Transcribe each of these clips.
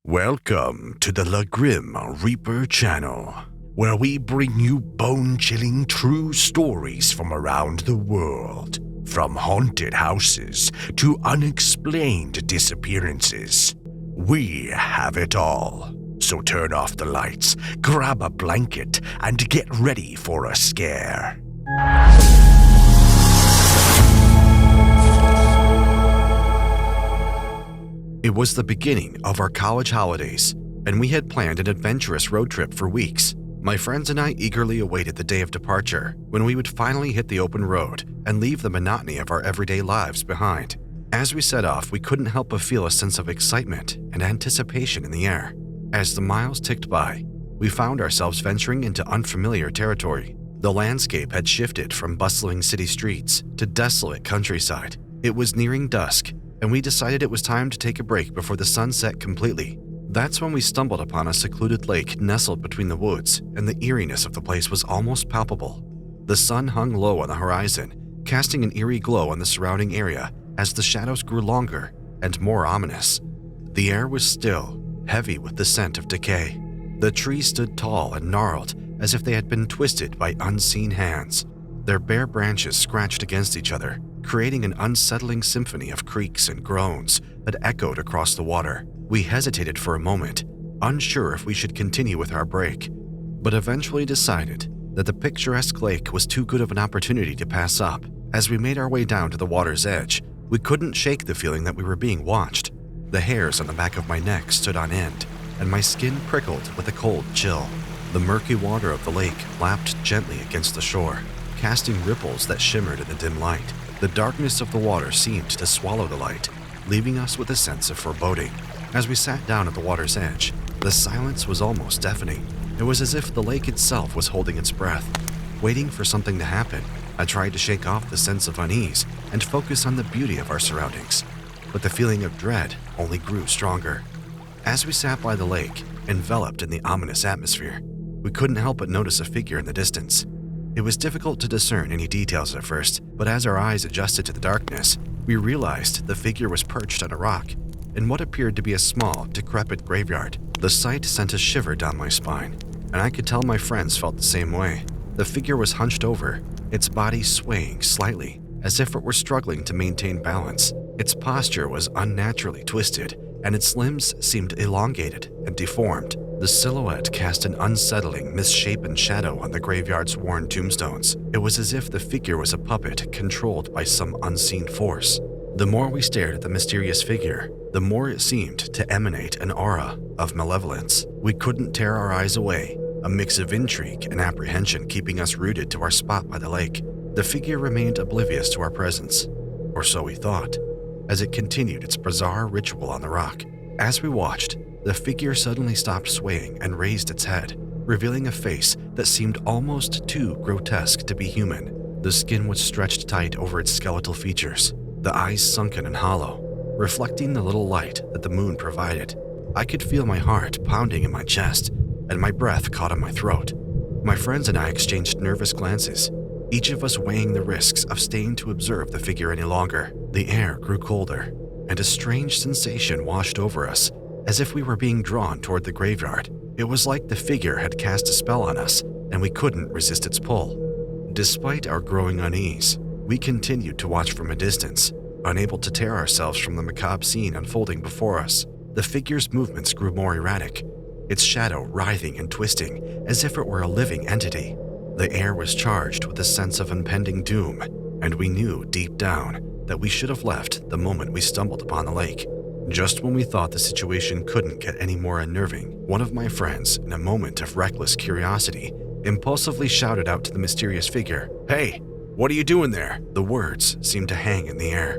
Welcome to the Grim Reaper channel, where we bring you bone-chilling true stories from around the world. From haunted houses to unexplained disappearances, we have it all. So turn off the lights, grab a blanket, and get ready for a scare. It was the beginning of our college holidays, and we had planned an adventurous road trip for weeks. My friends and I eagerly awaited the day of departure, when we would finally hit the open road and leave the monotony of our everyday lives behind. As we set off, we couldn't help but feel a sense of excitement and anticipation in the air. As the miles ticked by, we found ourselves venturing into unfamiliar territory. The landscape had shifted from bustling city streets to desolate countryside. It was nearing dusk, and we decided it was time to take a break before the sun set completely. That's when we stumbled upon a secluded lake nestled between the woods, and the eeriness of the place was almost palpable. The sun hung low on the horizon, casting an eerie glow on the surrounding area as the shadows grew longer and more ominous. The air was still, heavy with the scent of decay. The trees stood tall and gnarled as if they had been twisted by unseen hands. Their bare branches scratched against each other, creating an unsettling symphony of creaks and groans that echoed across the water. We hesitated for a moment, unsure if we should continue with our break, but eventually decided that the picturesque lake was too good of an opportunity to pass up. As we made our way down to the water's edge, we couldn't shake the feeling that we were being watched. The hairs on the back of my neck stood on end, and my skin prickled with a cold chill. The murky water of the lake lapped gently against the shore, casting ripples that shimmered in the dim light. The darkness of the water seemed to swallow the light, leaving us with a sense of foreboding. As we sat down at the water's edge, the silence was almost deafening. It was as if the lake itself was holding its breath, waiting for something to happen. I tried to shake off the sense of unease and focus on the beauty of our surroundings, but the feeling of dread only grew stronger. As we sat by the lake, enveloped in the ominous atmosphere, we couldn't help but notice a figure in the distance. It was difficult to discern any details at first, but as our eyes adjusted to the darkness, we realized the figure was perched on a rock in what appeared to be a small, decrepit graveyard. The sight sent a shiver down my spine, and I could tell my friends felt the same way. The figure was hunched over, its body swaying slightly, as if it were struggling to maintain balance. Its posture was unnaturally twisted, and its limbs seemed elongated and deformed. The silhouette cast an unsettling, misshapen shadow on the graveyard's worn tombstones. It was as if the figure was a puppet controlled by some unseen force. The more we stared at the mysterious figure, the more it seemed to emanate an aura of malevolence. We couldn't tear our eyes away, a mix of intrigue and apprehension keeping us rooted to our spot by the lake. The figure remained oblivious to our presence, or so we thought, as it continued its bizarre ritual on the rock. As we watched, the figure suddenly stopped swaying and raised its head, revealing a face that seemed almost too grotesque to be human. The skin was stretched tight over its skeletal features, the eyes sunken and hollow, reflecting the little light that the moon provided. I could feel my heart pounding in my chest, and my breath caught in my throat. My friends and I exchanged nervous glances, each of us weighing the risks of staying to observe the figure any longer. The air grew colder, and a strange sensation washed over us, as if we were being drawn toward the graveyard. It was like the figure had cast a spell on us, and we couldn't resist its pull. Despite our growing unease, we continued to watch from a distance, unable to tear ourselves from the macabre scene unfolding before us. The figure's movements grew more erratic, its shadow writhing and twisting as if it were a living entity. The air was charged with a sense of impending doom, and we knew deep down that we should have left the moment we stumbled upon the lake. Just when we thought the situation couldn't get any more unnerving, one of my friends, in a moment of reckless curiosity, impulsively shouted out to the mysterious figure, "Hey, what are you doing there?" The words seemed to hang in the air,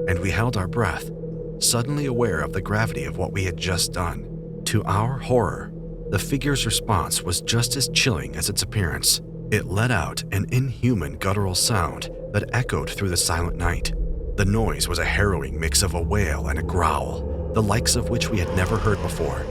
and we held our breath, suddenly aware of the gravity of what we had just done. To our horror, the figure's response was just as chilling as its appearance. It let out an inhuman guttural sound that echoed through the silent night. The noise was a harrowing mix of a wail and a growl, the likes of which we had never heard before.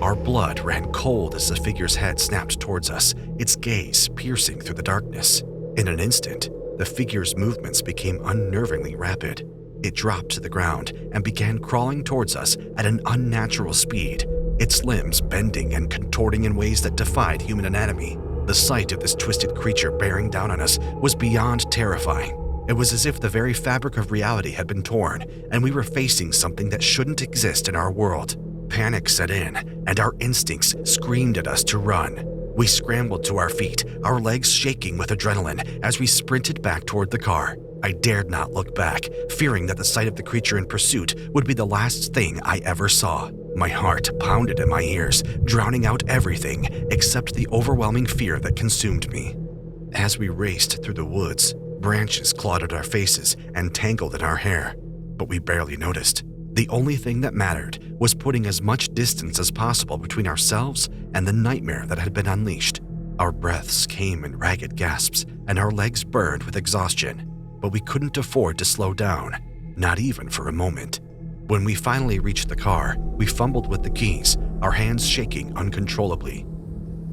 Our blood ran cold as the figure's head snapped towards us, its gaze piercing through the darkness. In an instant, the figure's movements became unnervingly rapid. It dropped to the ground and began crawling towards us at an unnatural speed, its limbs bending and contorting in ways that defied human anatomy. The sight of this twisted creature bearing down on us was beyond terrifying. It was as if the very fabric of reality had been torn, and we were facing something that shouldn't exist in our world. Panic set in, and our instincts screamed at us to run. We scrambled to our feet, our legs shaking with adrenaline as we sprinted back toward the car. I dared not look back, fearing that the sight of the creature in pursuit would be the last thing I ever saw. My heart pounded in my ears, drowning out everything except the overwhelming fear that consumed me. As we raced through the woods, branches clawed at our faces and tangled in our hair, but we barely noticed. The only thing that mattered was putting as much distance as possible between ourselves and the nightmare that had been unleashed. Our breaths came in ragged gasps, and our legs burned with exhaustion, but we couldn't afford to slow down, not even for a moment. When we finally reached the car, we fumbled with the keys, our hands shaking uncontrollably.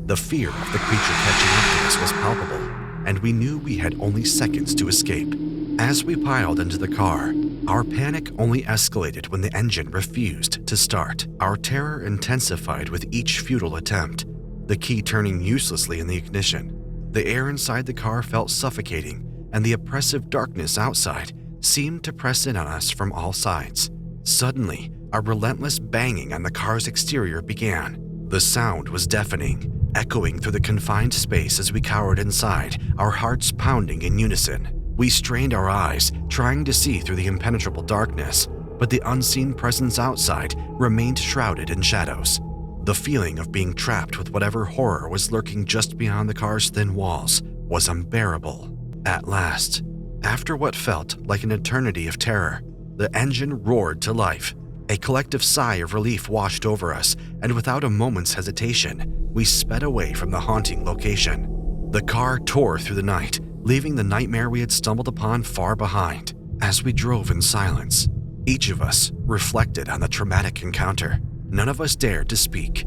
The fear of the creature catching up to us was palpable, and we knew we had only seconds to escape. As we piled into the car, our panic only escalated when the engine refused to start. Our terror intensified with each futile attempt, the key turning uselessly in the ignition. The air inside the car felt suffocating, and the oppressive darkness outside seemed to press in on us from all sides. Suddenly, a relentless banging on the car's exterior began. The sound was deafening, echoing through the confined space as we cowered inside, our hearts pounding in unison. We strained our eyes, trying to see through the impenetrable darkness, but the unseen presence outside remained shrouded in shadows. The feeling of being trapped with whatever horror was lurking just beyond the car's thin walls was unbearable. At last, after what felt like an eternity of terror, the engine roared to life. A collective sigh of relief washed over us, and without a moment's hesitation, we sped away from the haunting location. The car tore through the night, leaving the nightmare we had stumbled upon far behind. As we drove in silence, each of us reflected on the traumatic encounter. None of us dared to speak.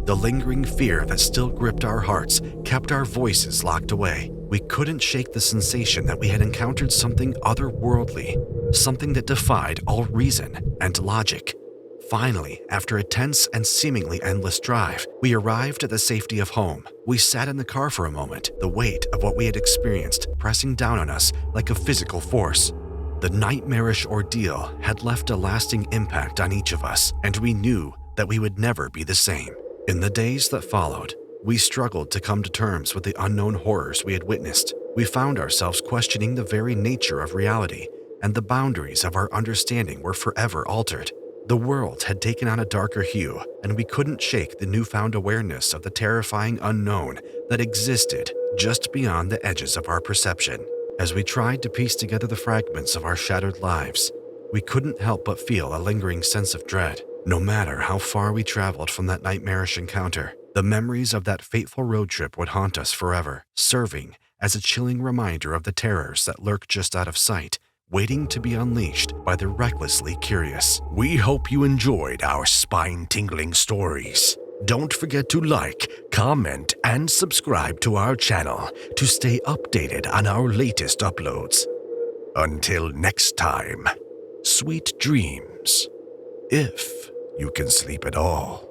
The lingering fear that still gripped our hearts kept our voices locked away. We couldn't shake the sensation that we had encountered something otherworldly, something that defied all reason and logic. Finally, after a tense and seemingly endless drive, we arrived at the safety of home. We sat in the car for a moment, the weight of what we had experienced pressing down on us like a physical force. The nightmarish ordeal had left a lasting impact on each of us, and we knew that we would never be the same. In the days that followed, we struggled to come to terms with the unknown horrors we had witnessed. We found ourselves questioning the very nature of reality, and the boundaries of our understanding were forever altered. The world had taken on a darker hue, and we couldn't shake the newfound awareness of the terrifying unknown that existed just beyond the edges of our perception. As we tried to piece together the fragments of our shattered lives, we couldn't help but feel a lingering sense of dread. No matter how far we traveled from that nightmarish encounter, the memories of that fateful road trip would haunt us forever, serving as a chilling reminder of the terrors that lurk just out of sight, waiting to be unleashed by the recklessly curious. We hope you enjoyed our spine-tingling stories. Don't forget to like, comment, and subscribe to our channel to stay updated on our latest uploads. Until next time, sweet dreams, if you can sleep at all.